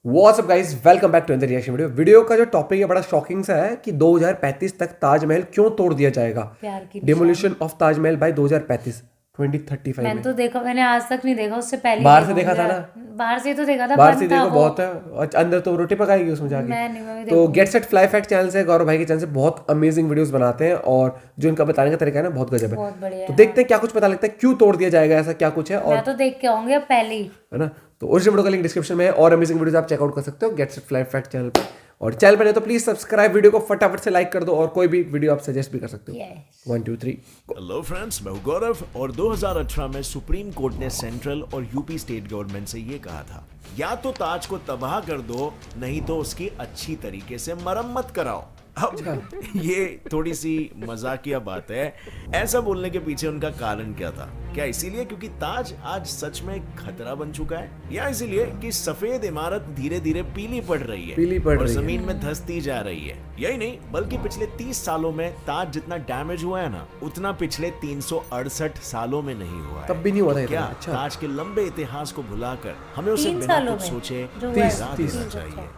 What's up guys, welcome back to another reaction video का जो topic है बड़ा शॉकिंग सा है कि 2035 तक ताजमहल क्यों तोड़ दिया जाएगा। प्यार की डिमोलिशन ऑफ ताजमहल बाय 2035 2035 मैंने में। तो देखा, मैंने आज तक नहीं देखा, उससे पहले बाहर से देखा था ना, बाहर से तो देखा था, बाहर से बंद था देखो वो। बहुत है और अंदर तो रोटी पकाएगी उसमें जाके। मैं तो get set fly fact channel से, गौरव भाई के चैनल से बहुत अमेजिंग वीडियोस बनाते हैं और जो इनका बताने का तरीका है ना बहुत गजब है। बहुत बढ़िया तो है। देखते हैं क्या कुछ पता लगता है, क्यों तोड़ दिया जाएगा, ऐसा क्या कुछ है। और मैं तो देख के आऊंगी अब पहले ही, है ना, तो ओरिजिनल वीडियो का लिंक डिस्क्रिप्शन में है और अमेजिंग वीडियोस आप चेकआउट कर सकते हो get set fly fact channel पे। और चैनल पर नहीं तो प्लीज सब्सक्राइब, वीडियो को फटाफट से लाइक कर दो और कोई भी वीडियो आप सजेस्ट भी कर सकते हो। Yes. 1 2 3 हेलो फ्रेंड्स, मैं हूं गौरव और 2018 में सुप्रीम कोर्ट ने सेंट्रल और यूपी स्टेट गवर्नमेंट से ये कहा था, या तो ताज को तबाह कर दो, नहीं तो उसकी अच्छी तरीके से मरम्मत कराओ। अब ये थोड़ी सी मजाकिया बात है। ऐसा बोलने के पीछे उनका कारण क्या था? क्या इसीलिए क्योंकि ताज आज सच में खतरा बन चुका है, या इसीलिए कि सफेद इमारत धीरे धीरे पीली पड़ रही है और जमीन में धंसती जा रही है? यही नहीं, बल्कि पिछले 30 सालों में ताज जितना डैमेज हुआ है ना, उतना पिछले 368 सालों में नहीं हुआ है। तब भी नहीं हुआ था क्या इतना। अच्छा, ताज के लंबे इतिहास को भुलाकर हमें उसे 3 बिना सालों कुछ में सोचे जो गिरा हुआ है। देना चाहिए?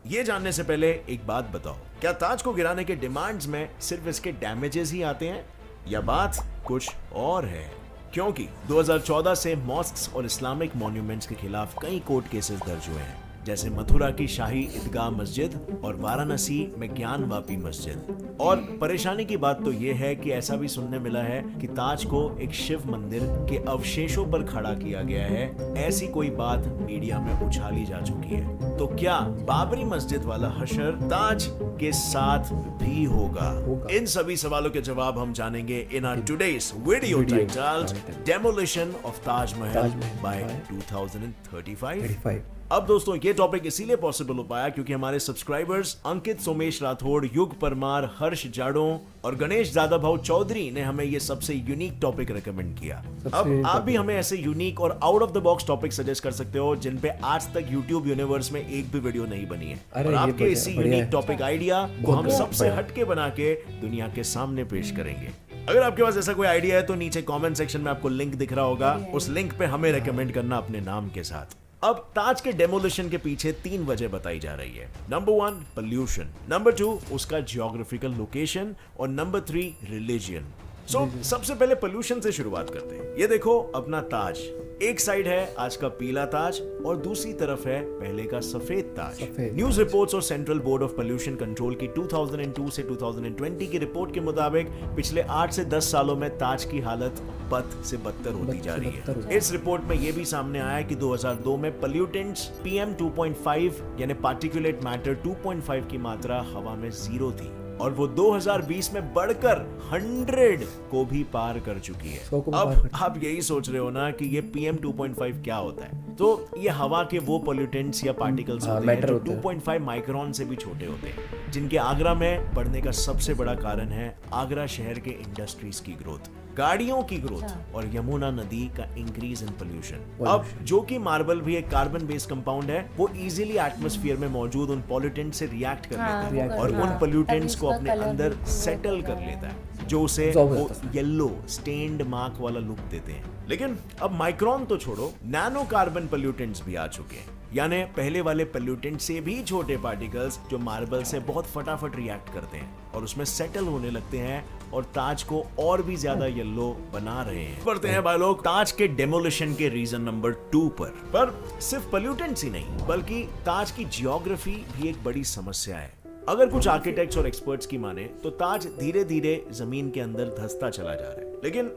ये जानने से पहले एक बात बताओ, क्या ताज को गिराने के डिमांड्स में सिर्फ इसके डैमेजेस ही आते हैं, या बात कुछ और है? क्योंकि 2014 से मॉस्क्स और इस्लामिक मॉन्यूमेंट्स के खिलाफ कई कोर्ट केसेस दर्ज हुए हैं, जैसे मथुरा की शाही ईदगाह मस्जिद और वाराणसी में ज्ञान वापी मस्जिद। और परेशानी की बात तो यह है कि ऐसा भी सुनने मिला है कि ताज को एक शिव मंदिर के अवशेषों पर खड़ा किया गया है। ऐसी कोई बात मीडिया में उछाली जा चुकी है। तो क्या बाबरी मस्जिद वाला हशर ताज के साथ भी होगा? इन सभी सवालों के जवाब हम जानेंगे in our today's video titled demolition of Taj Mahal by 2035। अब दोस्तों, ये टॉपिक इसीलिए पॉसिबल हो पाया क्योंकि हमारे सब्सक्राइबर्स अंकित सोमेश राठौड़, युग परमार, हर्ष जाड़ों और गणेश दादा भाऊ चौधरी ने हमें ये सबसे यूनिक टॉपिक रेकमेंड किया। अब आप भी हमें ऐसे यूनिक और out of the box topic suggest कर सकते हो जिन पे आज तक यूट्यूब यूनिवर्स में एक भी वीडियो नहीं बनी है। और आपके इसी यूनिक टॉपिक आइडिया को हम सबसे हटके बना के दुनिया के सामने पेश करेंगे। अगर आपके पास ऐसा कोई आइडिया है तो नीचे कमेंट सेक्शन में आपको लिंक दिख रहा होगा, उस लिंक पे हमें रेकमेंड करना अपने नाम के साथ। अब ताज के डेमोलिशन के पीछे 3 वजह बताई जा रही है। नंबर 1 पोल्यूशन, नंबर 2 उसका जियोग्राफिकल लोकेशन और नंबर 3 रिलीजियन। सबसे पहले पोल्यूशन से शुरुआत करते हैं। ये देखो अपना ताज, एक साइड है आज का पीला ताज और दूसरी तरफ है पहले का सफेद ताज। न्यूज रिपोर्ट्स और central board of pollution control की 2002 से 2020 की रिपोर्ट के मुताबिक पिछले 8 से 10 सालों में ताज की हालत बद से बदतर होती जा रही है। इस रिपोर्ट में यह भी सामने आया कि 2002 में पोल्यूटेंट्स PM 2.5 यानी पार्टिकुलेट मैटर 2.5 की मात्रा हवा में 0 थी और वो 2020 में बढ़कर 100 को भी पार कर चुकी है। अब आप यही सोच रहे हो ना कि ये PM 2.5 क्या होता है? तो ये हवा के वो पोल्यूटेंट्स या पार्टिकल्स होते हैं जो 2.5 माइक्रोन से भी छोटे होते हैं, जिनके आगरा में बढ़ने का सबसे बड़ा कारण है आगरा शहर के इंडस्ट्रीज की ग्रोथ, गाड़ियों की ग्रोथ और यमुना नदी का इंक्रीज इन पोल्यूशन। अब जो कि मार्बल भी एक कार्बन बेस्ड कंपाउंड है, वो इजीली एटमॉस्फेयर में मौजूद उन पोल्यूटेंट से रिएक्ट कर लेता है और उन पोल्यूटेंट्स को अपने अंदर सेटल कर लेता है, जो उसे वो येलो स्टेन्ड मार्क वाला लुक देते हैं। लेकिन अब माइक्रोन तो छोड़ो, नैनो कार्बन पोल्यूटेंट्स भी आ चुके हैं, यानी पहले वाले पोल्यूटेंट से भी छोटे पार्टिकल्स जो मार्बल से बहुत फटाफट रिएक्ट करते हैं और उसमें सेटल होने लगते हैं और ताज को और भी ज्यादा येलो बना रहे हैं। बढ़ते हैं भाई लोग ताज के डेमोलिशन के रीजन नंबर 2 पर सिर्फ पोल्यूटेंट्स ही नहीं बल्कि ताज की जियोग्राफी भी एक बड़ी समस्या है। अगर कुछ आर्किटेक्ट्स और एक्सपर्ट्स की माने तो ताज धीरे धीरे जमीन के अंदर धंसता चला जा रहा है, लेकिन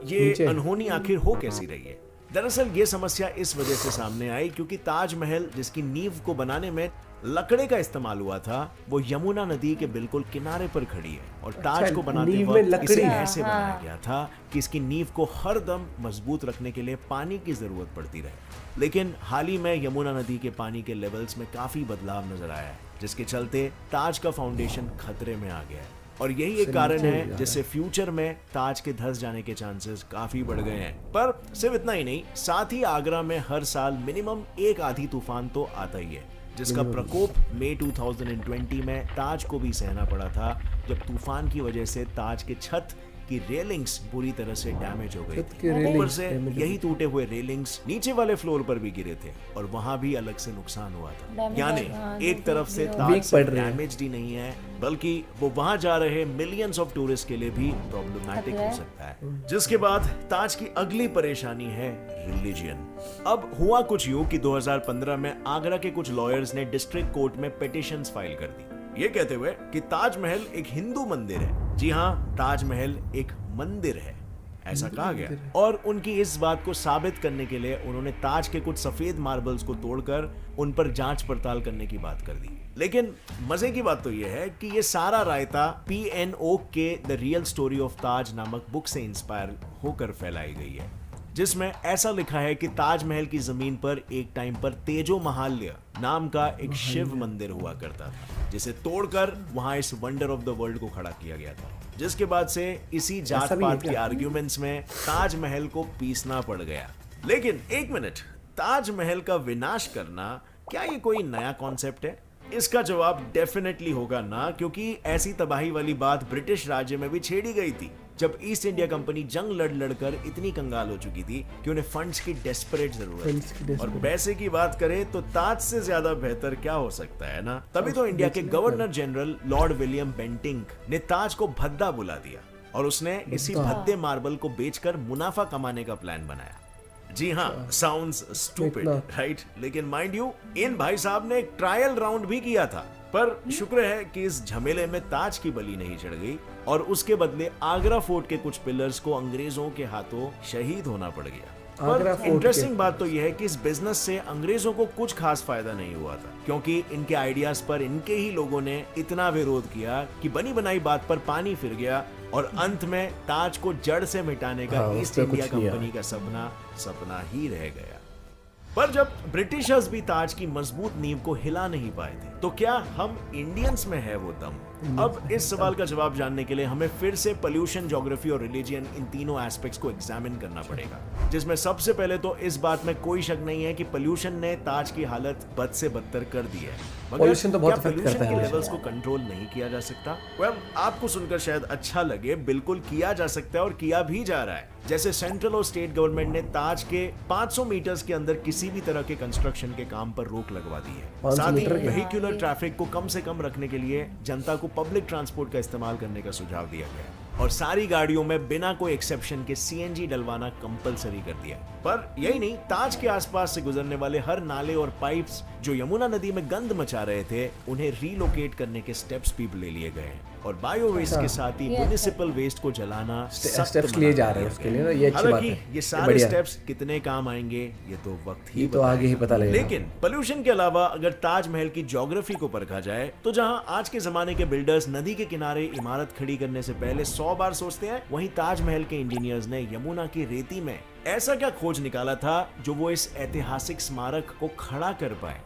ये अनहोनी आखिर हो कैसी रही है? दरअसल ये समस्या इस वजह से सामने आई क्योंकि ताजमहल जिसकी नींव को बनाने में लकड़े का इस्तेमाल हुआ था, वो यमुना नदी के बिल्कुल किनारे पर खड़ी है और ताज को बनाते वक्त इसे ऐसे बनाया गया था कि इसकी नींव को हर दम मजबूत रखने के लिए पानी की जरूरत पड़ती रहे। लेकिन हाल ही में यमुना नदी के पानी के लेवल्स में काफी बदलाव नजर आया है, जिसके चलते ताज का फाउंडेशन खतरे में आ गया है और यही एक कारण है जिससे फ्यूचर में ताज के धंस जाने के चांसेस काफी बढ़ गए हैं। पर सिर्फ इतना ही नहीं, साथ ही आगरा में हर साल मिनिमम एक आधी तूफान तो आता ही है, जिसका प्रकोप मई 2020 में ताज को भी सहना पड़ा था, जब तूफान की वजह से ताज के छत कि रेलिंग्स पूरी तरह से डैमेज हो गई छत थी। के ऊपर रेलिंग्स से damage हो यही टूटे हुए रेलिंग्स नीचे वाले फ्लोर पर भी गिरे थे और वहां भी अलग से नुकसान हुआ था। Damage यानी हाँ, एक तरफ से weak ताज Weak पड़ रहे हैं। डैमेज ही नहीं है, बल्कि वो वहां जा रहे मिलियंस ऑफ टूरिस्ट के लिए भी प्रॉब्लमेटिक हो सकता है। जिसके बाद ताज की अगली परेशानी है रिलीजियन। अब हुआ कुछ यूं कि 2015 में आगरा के कुछ लॉयर्स ने डिस्ट्रिक्ट कोर्ट में पिटिशंस फाइल कर दी, ये कहते हुए कि ताजमहल एक हिंदू मंदिर है। जी हाँ, ताजमहल एक मंदिर है, ऐसा कहा गया। और उनकी इस बात को साबित करने के लिए उन्होंने ताज के कुछ सफेद मार्बल्स को तोड़कर उन पर जांच पड़ताल करने की बात कर दी। लेकिन मजे की बात तो यह है कि ये सारा रायता PNO के द रियल स्टोरी ऑफ ताज नामक बुक से इंस्पायर होकर फैलाई गई है, जिसमें ऐसा लिखा है कि ताजमहल की जमीन पर एक टाइम पर तेजो महाल्य नाम का एक शिव मंदिर हुआ करता था, जिसे तोड़कर वहां इस वंडर ऑफ द वर्ल्ड को खड़ा किया गया था। जिसके बाद से इसी जात ऐसा भी है पात के क्या? आर्ग्यूमेंट्स में ताजमहल को पीसना पड़ गया। लेकिन एक मिनट, ताजमहल का विनाश करना क्या ये कोई नया कॉन्सेप्ट है? इसका जवाब डेफिनेटली होगा ना, क्योंकि ऐसी तबाही वाली बात ब्रिटिश राज्य में भी छेड़ी गई थी जब ईस्ट इंडिया कंपनी जंग लड़कर इतनी कंगाल हो चुकी थी कि उन्हें फंड्स की डेस्परेट जरूरत Funds की थी। और पैसे की बात करें तो ताज से ज्यादा बेहतर क्या हो सकता है ना। तभी तो इंडिया के governor general Lord William Bentinck ने ताज को भद्दा बुला दिया और उसने इसी भद्दे मार्बल को बेचकर मुनाफा कमाने का प्लान बनाया। जी हाँ, साउंड्स स्टूपिड, राइट? लेकिन माइंड यू, इन भाई साहब ने एक ट्रायल राउंड भी किया था, पर शुक्र है कि इस झमेले में ताज की बलि नहीं चढ़ गई और उसके बदले आगरा फोर्ट के कुछ पिलर्स को अंग्रेजों के हाथों शहीद होना पड़ गया। आगरा पर फोर्ट इंटरेस्टिंग के- बात तो यह है कि इस बिजनेस से अंग्रेजों को कुछ खास फायदा नहीं हुआ था, क्योंकि इनके आइडियाज पर इनके ही लोगों ने इतना विरोध किया कि बनी बनाई बात पर पानी फिर गया और अंत में ताज को जड़ से मिटाने का हाँ, ईस्ट उसमें इंडिया कुछ नहीं कंपनी का सपना सपना ही रह गया। पर जब ब्रिटिशर्स भी ताज की मजबूत नींव को हिला नहीं पाए थे, तो क्या हम इंडियंस में है वो दम? अब इस सवाल का जवाब जानने के लिए हमें फिर से पोल्यूशन, ज्योग्राफी और रिलीजियन, इन तीनों एस्पेक्ट्स को एग्जामिन करना पड़ेगा। जिसमें सबसे पहले तो इस बात में कोई शक नहीं है कि पोल्यूशन ने ताज की हालत बद से बदतर कर दी है। मगर Pollution तो बहुत क्या affect pollution करता है के हमें। लेवल्स को कंट्रोल नहीं किया जा सकता? आपको सुनकर शायद अच्छा लगे, बिल्कुल किया जा सकता है और किया भी जा रहा है। जैसे सेंट्रल और स्टेट गवर्नमेंट ने ताज के 500 मीटर्स के अंदर किसी भी तरह के कंस्ट्रक्शन के काम पर रोक लगवा दी है। 500 साथ ही मीटर के? वेहिकुलर ट्रैफिक को कम से कम रखने के लिए जनता को पब्लिक ट्रांसपोर्ट का इस्तेमाल करने का सुझाव दिया गया है और सारी गाड़ियों में बिना कोई एक्सेप्शन के CNG डलवाना कंपलसरी कर दिया। पर यही नहीं, ताज के आसपास से गुजरने वाले हर नाले और पाइप्स जो यमुना नदी में गंद मचा रहे थे, उन्हें रीलोकेट करने के स्टेप्स भी ले लिए गए हैं और बायो वेस्ट के साथ ही म्युनिसिपल वेस्ट को जलाना सख्त स्टेप्स मना लिए जा रहे दिया हैं उसके गया लिए है। ना, ये अच्छी बात हालांकि है। ये सारे बढ़िया है। स्टेप्स कितने काम आएंगे ये तो वक्त ही ये तो बताएगा। आगे ही पता लगेगा। लेकिन पोल्यूशन के अलावा अगर ताजमहल की ज्योग्राफी को परखा जाए तो जहां आज के जमाने के बिल्डर्स नदी के किनारे इमारत खड़ी करने से पहले 100 बार सोचते हैं, वहीं ताजमहल के इंजीनियर्स ने यमुना की रेती में ऐसा क्या खोज निकाला था जो वो इस ऐतिहासिक स्मारक को खड़ा कर पाए?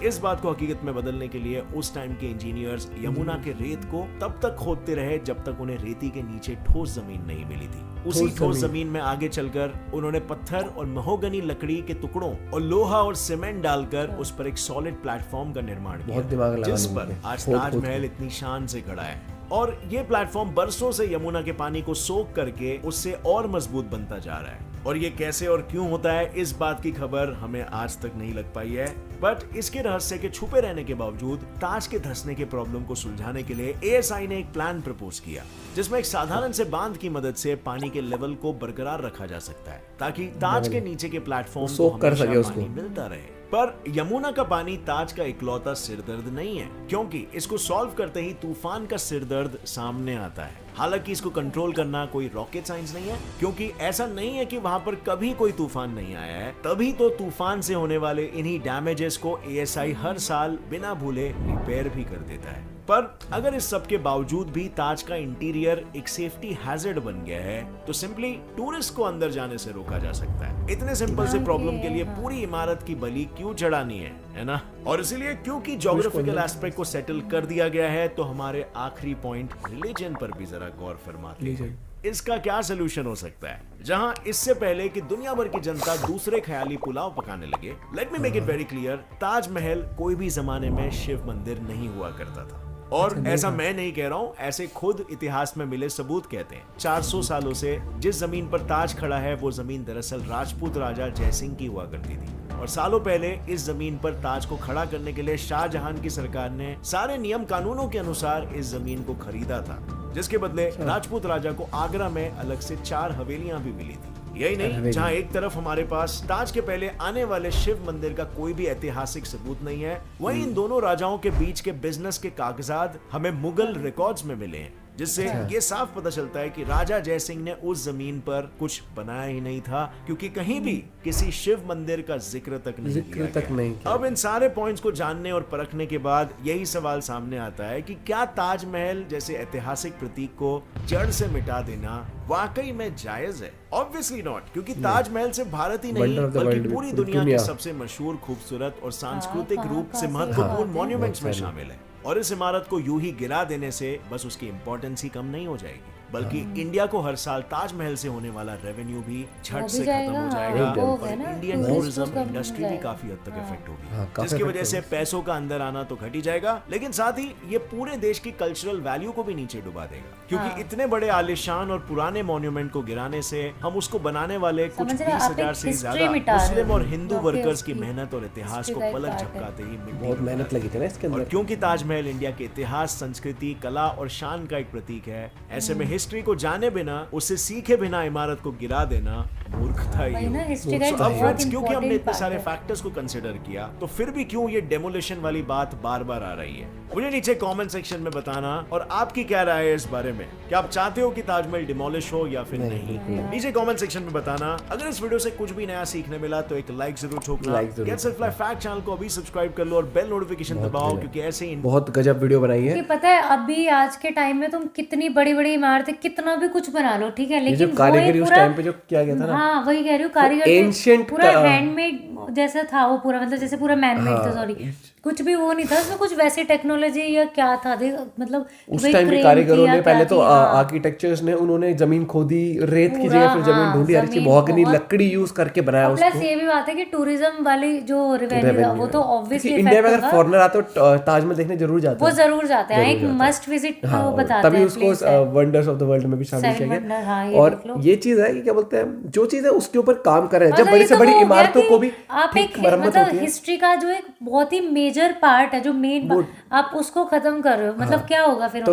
इस बात को हकीकत में बदलने के लिए उस टाइम के इंजीनियर्स यमुना के रेत को तब तक खोदते रहे जब तक उन्हें रेती के नीचे ठोस जमीन नहीं मिली थी। उसी ठोस जमीन में आगे चलकर उन्होंने पत्थर और महोगनी लकड़ी के टुकड़ों और लोहा और सीमेंट डालकर उस पर एक सॉलिड प्लेटफॉर्म का निर्माण बहुत दिमाग किया, लगा जिस लोगों पर ने। आज खोद-खोद ताजमहल इतनी शान से खड़ा है। और ये प्लेटफॉर्म बरसों से यमुना के पानी को सोख करके उससे और मजबूत बनता जा रहा है। और ये कैसे और क्यों होता है, इस बात की खबर हमें आज तक नहीं लग पाई है। बट इसके रहस्य के छुपे रहने के बावजूद ताज के धंसने के प्रॉब्लम को सुलझाने के लिए ASI ने एक प्लान प्रपोज किया, जिसमें एक साधारण से बांध की मदद से पानी के लेवल को बरकरार रखा जा सकता है ताकि ताज के नीचे के प्लेटफॉर्म को सोख कर हमेशा सके उसको। पानी मिलता रहे। पर यमुना का पानी ताज का इकलौता सिरदर्द नहीं है, क्योंकि इसको सॉल्व करते ही तूफान का सिरदर्द सामने आता है। हालांकि इसको कंट्रोल करना कोई रॉकेट साइंस नहीं है, क्योंकि ऐसा नहीं है कि वहां पर कभी कोई तूफान नहीं आया है। तभी तो तूफान से होने वाले इन्हीं डैमेजेस को ASI हर साल बिना भूले रिपेयर भी कर देता है। पर अगर इस सब के बावजूद भी ताज का इंटीरियर एक सेफ्टी हैजर्ड बन गया है, तो सिंपली टूरिस्ट को अंदर जाने से रोका जा सकता है। इतने सिंपल से प्रॉब्लम के लिए पूरी इमारत की बलि क्यों चढ़ानी है ना? और इसीलिए क्योंकि ज्योग्राफिकल एस्पेक्ट को सेटल कर दिया गया है, तो हमारे आखिरी पॉइंट रिलीजन पर भी जरा गौर फरमाते हैं। इसका क्या सोल्यूशन हो सकता है? जहां इससे पहले कि दुनिया भर की जनता दूसरे ख्याली पुलाव पकाने लगे, let me make it very clear, Taj Mahal कोई भी जमाने में शिव मंदिर नहीं हुआ करता था। और ऐसा मैं नहीं कह रहा हूँ, ऐसे खुद इतिहास में मिले सबूत कहते हैं। 400 सालों से जिस जमीन पर ताज खड़ा है वो जमीन दरअसल राजपूत राजा जयसिंह की हुआ करती थी, और सालों पहले इस जमीन पर ताज को खड़ा करने के लिए शाहजहां की सरकार ने सारे नियम कानूनों के अनुसार इस जमीन को खरीदा था, जिसके बदले राजपूत राजा को आगरा में अलग से 4 हवेलियां भी मिली थी। यही नहीं, जहां एक तरफ हमारे पास ताज के पहले आने वाले शिव मंदिर का कोई भी ऐतिहासिक सबूत नहीं है, वहीं इन दोनों राजाओं के बीच के बिजनेस के कागजात हमें मुगल रिकॉर्ड्स में मिले हैं, जिससे ये साफ पता चलता है कि राजा जयसिंह ने उस जमीन पर कुछ बनाया ही नहीं था, क्योंकि कहीं भी किसी शिव मंदिर का जिक्र तक नहीं किया। अब इन सारे पॉइंट्स को जानने और परखने के बाद यही सवाल सामने आता है कि क्या ताजमहल जैसे ऐतिहासिक प्रतीक को जड़ से मिटा देना वाकई में जायज है? ऑब्वियसली नॉट, क्योंकि ताजमहल से भारत ही नहीं बल्कि पूरी दुनिया के सबसे मशहूर, खूबसूरत और सांस्कृतिक रूप से महत्वपूर्ण मॉन्यूमेंट्स में शामिल है, और इस इमारत को यूं ही गिरा देने से बस उसकी इंपॉर्टेंस ही कम नहीं हो जाएगी, बल्कि इंडिया को हर साल ताजमहल से होने वाला रेवेन्यू भी झट से खत्म हो जाएगा, और इंडियन टूरिज्म इंडस्ट्री भी काफी हद तक इफेक्ट होगी, जिसकी वजह से पैसों का अंदर आना तो घट ही जाएगा, लेकिन साथ ही ये पूरे देश की कल्चरल वैल्यू को भी नीचे डुबा देगा, क्योंकि इतने बड़े आलिशान और पुराने मॉन्यूमेंट को गिराने से हम उसको बनाने वाले कुछ 20,000 से ज्यादा मुस्लिम और हिंदू वर्कर्स की मेहनत और इतिहास को पलक झपकाते ही बहुत मेहनत लगी थी ना इसके अंदर। और क्योंकि ताजमहल इंडिया के इतिहास, संस्कृति, कला और शान का एक प्रतीक है, ऐसे में हिस्ट्री को जाने बिना, उससे सीखे बिना इमारत को गिरा देना मूर्खता ही है। क्योंकि हमने इतने सारे फैक्टर्स को कंसिडर किया, तो फिर भी क्यों ये डेमोलिशन वाली बात बार बार आ रही है? मुझे नीचे कमेंट सेक्शन में बताना, और आपकी क्या राय है इस बारे में? क्या आप चाहते हो कि ताजमहल डिमोलिश हो या फिर नहीं? नीचे कमेंट सेक्शन में बताना। अगर इस वीडियो से कुछ भी नया सीखने मिला तो एक लाइक जरूर ठोकना। Gets it fly fact channel को अभी सब्सक्राइब कर लो और बेल नोटिफिकेशन दबाओ, क्योंकि ऐसे ही बहुत गजब वीडियो बनाई है। पता है अभी आज के टाइम में तुम कितनी बड़ी बड़ी इमारतें कितना भी कुछ बना लो, ठीक है, लेकिन कारीगरी उस टाइम पे जो किया गया था ना, हाँ वही कह रही हूँ, कारीगर पूरा हैंडमेड जैसा था वो पूरा, मतलब जैसे पूरा मैनमेड था, सॉरी कुछ भी वो नहीं था उसमें, कुछ वैसी टेक्नोलॉजी या क्या था, मतलब उस टाइम के कारीगरों ने पहले तो आर्किटेक्चर्स ने उन्होंने जमीन खोदी, रेत की जगह फिर जमीन ढूंढी, हर चीज महogany लकड़ी यूज करके बनाया उसको। प्लस ये भी बात है कि टूरिज्म वाली जो रेवेन्यू था वो तो ऑब्वियसली इंडिया में अगर फॉरेनर आते हो ताजमहल देखने जरूर जाते हैं, वो जरूर जाते हैं, एक मस्ट विजिट वो बताते हैं, तभी उसको वंडर्स ऑफ द वर्ल्ड में भी शामिल किया गया। और ये चीज है कि क्या बोलते हैं, जो चीज है उसके ऊपर काम कर रहे हैं, जब बड़ी से बड़ी इमारतों को भी आप एक मतलब हिस्ट्री का जो एक बहुत ही मेजर पार्ट है, जो मेन, आप उसको खत्म कर रहे हो, मतलब क्या होगा फिर?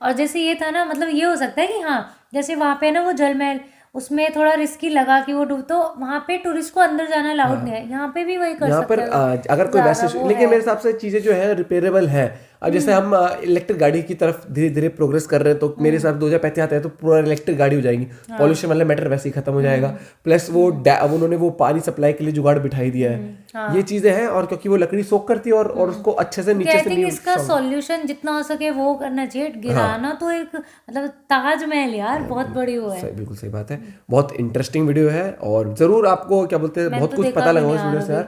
और जैसे ये था ना, मतलब ये हो सकता है कि हाँ जैसे वहां पे ना वो जल महल, उसमें थोड़ा रिस्की लगा कि वो डूब, तो वहां पे टूरिस्ट को अंदर जाना अलाउड नहीं है, यहाँ पे भी वही कर सकते हैं अगर कोई वैसे, लेकिन मेरे हिसाब से चीजें जो है रिपेयरेबल है। अब जैसे हम इलेक्ट्रिक गाड़ी की तरफ धीरे धीरे प्रोग्रेस कर रहे हैं, तो मेरे हिसाब से 2035 आते हैं तो पूरा इलेक्ट्रिक गाड़ी हो जाएगी, पॉल्यूशन वाला मैटर वैसे ही खत्म हो जाएगा। प्लस वो उन्होंने वो पानी सप्लाई के लिए जुगाड़ बिठाई दिया है, ये चीजें हैं, और क्योंकि वो लकड़ी सोख करती है और उसको अच्छे से नीचे से इसका सॉल्यूशन जितना हो सके वो करना चाहिए। गिराना तो एक मतलब ताजमहल यार बहुत बड़ी वो है। बिल्कुल सही बात है, बहुत इंटरेस्टिंग वीडियो है, और जरूर आपको क्या बोलते हैं बहुत कुछ पता लगा इस वीडियो से यार।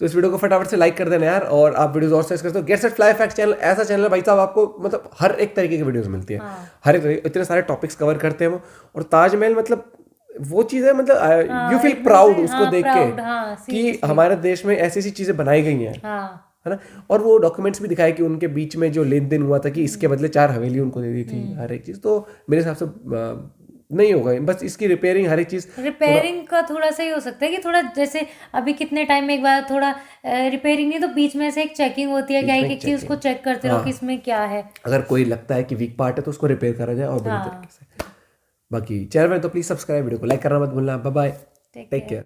तो इस वीडियो को फटाफट से लाइक कर देना यार, और आप वीडियोस और सर्च करते हो। Gets it fly fact channel ऐसा चैनल है भाई साहब, आपको मतलब हर एक तरीके की वीडियोस मिलती है, हर एक इतने सारे टॉपिक्स कवर करते हैं वो। और ताजमहल मतलब वो चीज है, मतलब यू फील प्राउड उसको देख के कि हमारे देश में ऐसी ऐसी चीजें बनाई गई हैं, है ना। और वो डॉक्यूमेंट्स भी दिखाए कि उनके बीच में जो लेन देन हुआ था कि इसके बदले 4 हवेली उनको दे दी थी, हर एक चीज। तो मेरे हिसाब से नहीं होगा, बस इसकी रिपेयरिंग, हर एक चीज रिपेयरिंग का थोड़ा सा ही हो सकता है कि थोड़ा जैसे अभी कितने टाइम में एक बार थोड़ा रिपेयरिंग नहीं तो बीच में से एक चेकिंग होती है, क्या एक चीज को चेक करते रहो कि इसमें क्या है। अगर कोई लगता है कि वीक पार्ट है तो उसको रिपेयर करा जाए और बढ़िया तरीके से। बाकी चैनल में तो प्लीज सब्सक्राइब, वीडियो को लाइक करना मत भूलना। Bye bye, take care.